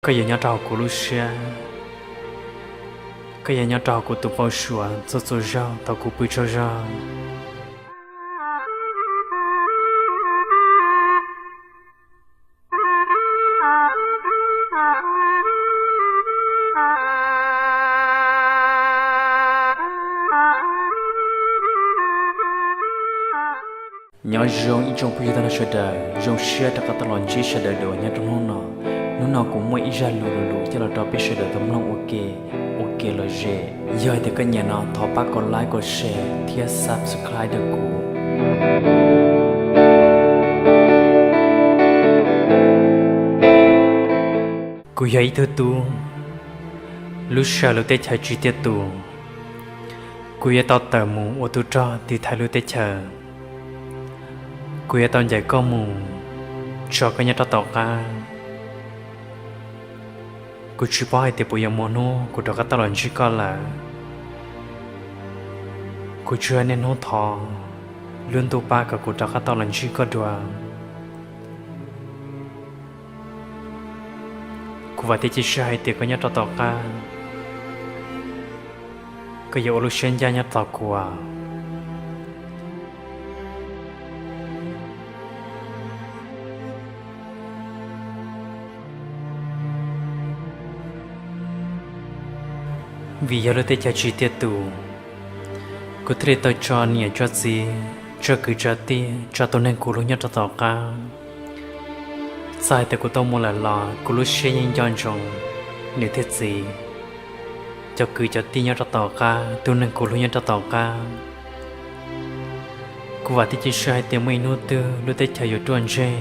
cái gì nhớ trâu của Lucia cái gì nhớ trâu của tụi bao sủa cho ra tao cũng bị cho ra nhớ rong ít trong bây giờ nó sẽ đời rong xe ta có lon chỉ sẽ đời đồ nhớ trong nó nào cũng mới ra lù cho là đó biết sẽ đời tấm lòng ok là dễ giờ thì cái nhà nó thọ ba con like con share thì subscribe được cô ấy thưa tu lúc sau lúc tết chờ chi tiết tu cô ấy tao tờ mù ô tô cho thì thay lúc tết chờ cô ấy tao dạy con mù cho cái nhà tao tao ca cô chỉ bảo thì bây giờ mua nó cô đó cái tao làm chỉ có là cô chưa nên nó thọ luôn tu ba cả cô đó cái tao làm chỉ có đùa cô vậy thì chỉ sai thì cái nhà tao tao ca cái giờ lúc sinh ra nhà tao qua vì giờ tôi chỉ chi tiết tu, cô thấy tôi cho nhiều cho gì, cho cứ cho ti, cho tôi nên cô luôn nhớ cho tao cả. Sai thì cô tôi muốn là lo, cô lúc xe nhanh chóng chóng, nếu thế gì, cho cứ cho ti nhớ cho tao cả, tôi nên cô luôn nhớ cho tao cả. Cô vào thì chỉ sai thì mấy nốt tư, lúc tôi chạy vô tuần chơi,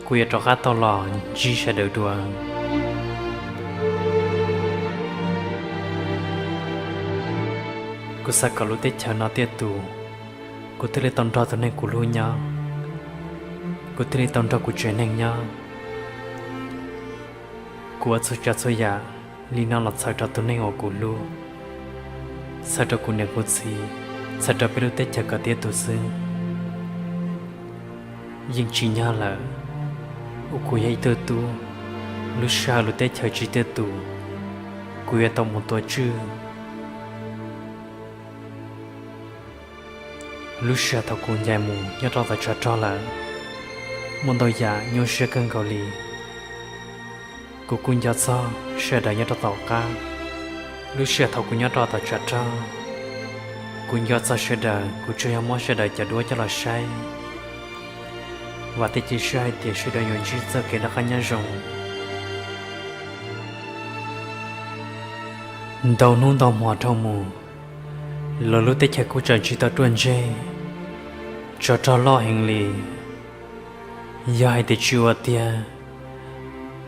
cô giờ cho cả tao lo, chỉ sẽ đỡ đùa. Cô sa cả lúc tết chờ nó tiệt tù, cô thấy tòn trò tụi này cô lui nhau, cô thấy tòn trò cô chuyện này nhau, cô ở chỗ cho ya, li nào là sao trò tụi này ở cô lu, sao trò cô này cô gì, sao trò biết lúc tết chờ cả tiệt tù xứ, nhưng chỉ nhau là, cô ấy tơ tu, lúc sau lúc tết chờ chỉ tiệt tù, cô ấy tông một tuổi chưa. Lúc xưa thằng con dài mù nhớ ra tại cho là muốn đôi giả nhớ xưa cơn gạo lì cô con giờ sao xưa đã nhớ ra tàu cá lúc xưa thằng con nhớ ra tại cho con giờ sao xưa đã cô chơi món xưa đã chả đuổi cho là sai và thì chỉ sai thì xưa đã nhớ chỉ giờ cái đó khá nhớ rồng đầu nôn đầu mỏ đầu mù lỡ lúc tết cô chẳng chỉ tao tuần chơi cho lo hành lý giờ hay thì chịu tia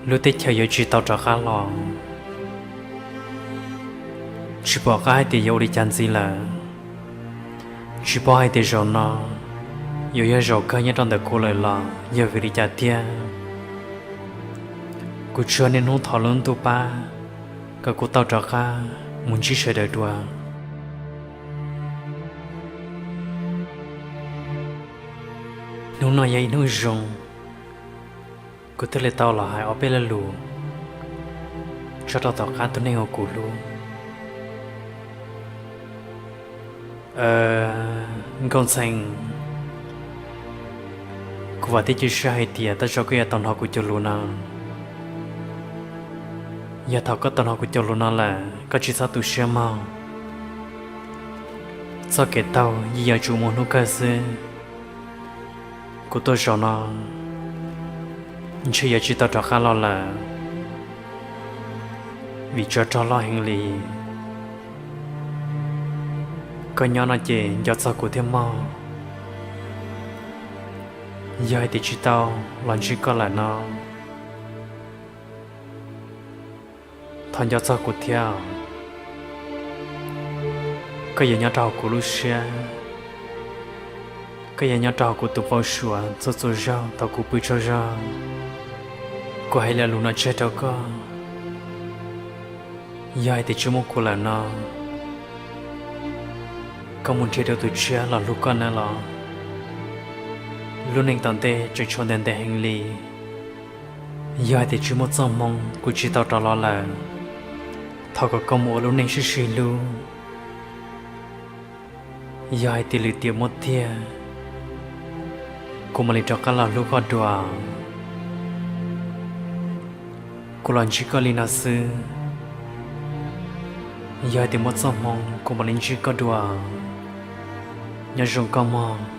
lúc tết giờ chỉ tao cho khá lo chỉ bỏ cái thì yêu đi chăn gì là chỉ bỏ hai thì rồi nó yêu rồi cơ nhất trong đời cô lời lo giờ về đi chăn tia cô chưa nên hôn thọ lớn tu ba cả cô tao cho khá muốn chỉ sợ đời đùa nếu nói vậy nó rong, cô thấy là tao là hai ở bên là lù, cho tao tao cá tụi này ở cụ lù, con xanh, cô vào tới chơi sai thì tao cho cái tao họ của cho lù nào, giờ tao có tao họ của cho lù nào là có chỉ sao tụi xem mau, sao cái tao giờ chủ muốn nuôi cái gì cô tôi cho nó chỉ tao cho khá lo là vì cho lo hành lý có nhỏ nó chỉ do sao của thêm mò giờ thì chỉ tao làm chỉ có là nó thằng do sao của theo có gì nhỏ trâu của Lucia cái nhà trò của tụi bao sủa cho ra tao cũng bị cho ra cô hay là lúc nào chết đâu có giờ thì chưa một cô là nó có muốn chơi đâu tụi chia là lúc con này là lúc anh tận tê chơi cho đèn hành lý giờ thì chỉ một giờ mong cô chỉ tao trò lo là thọ có công ở lúc này sẽ suy lu giờ thì lì tiệm một tia cô mà lì cho cả là lúc có đùa cô làm chỉ có lì nào xưa giờ thì một giờ mong cô mà lì chỉ có đùa nhớ dùng công mong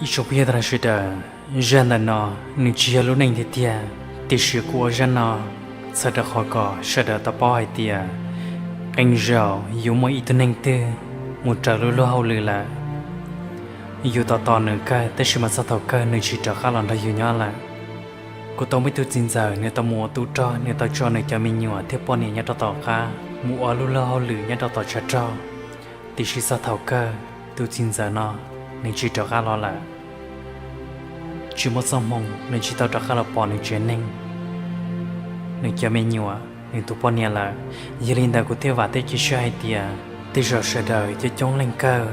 ít chụp hiện ra sự đời dân là nó những chia lúc này thì tia thì sự của dân nó sẽ được họ có sẽ được tập bao tia anh giàu yêu mỗi ít nên tư một trở lúc lâu hậu lừa là yêu to nữa cáiแต่sự mà sao thầu cái nơi chỉ trở khá là đã yêu nhau là cô tôi mới tu tin giờ người ta mua tu cho người ta cho người cho mình nhiều tiếp bọn này nhớ to cả mua lúc lâu hậu lừa nhớ to chặt cho thì sự sao thầu cái tu tin giờ nó nên chỉ cho khá lo là chỉ một số mong nên chỉ tao cho khá là bỏ nên chuyện nên cho mình nhiều nên tụi bọn này là giờ linh đạo của tiêu vặt tới chỉ sai tia tới giờ sẽ đợi cho chống lên cơ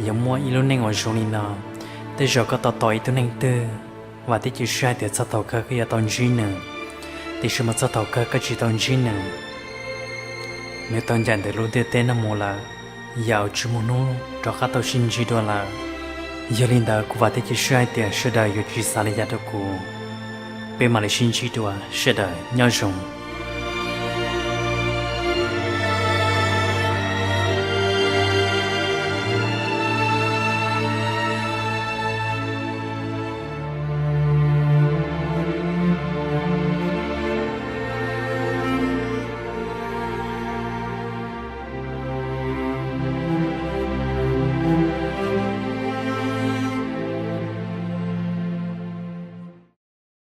giờ mua ít nên ngồi xuống đi nó tới giờ có tao tỏi tôi nên tư và tới chỉ sai thì sao tao cơ cái tao chỉ nữa tới sự mà sao tao cơ cái chỉ tao chỉ nữa nếu tao nhận được luôn tên nó mua là giàu chỉ muốn nó cho khá tao xin chỉ đó là giờ linh đạo của vợ tới chỉ sai thì sẽ đợi cho chỉ xa lấy ra được cô bên mà lấy xin chỉ đó sẽ đợi nhau dùng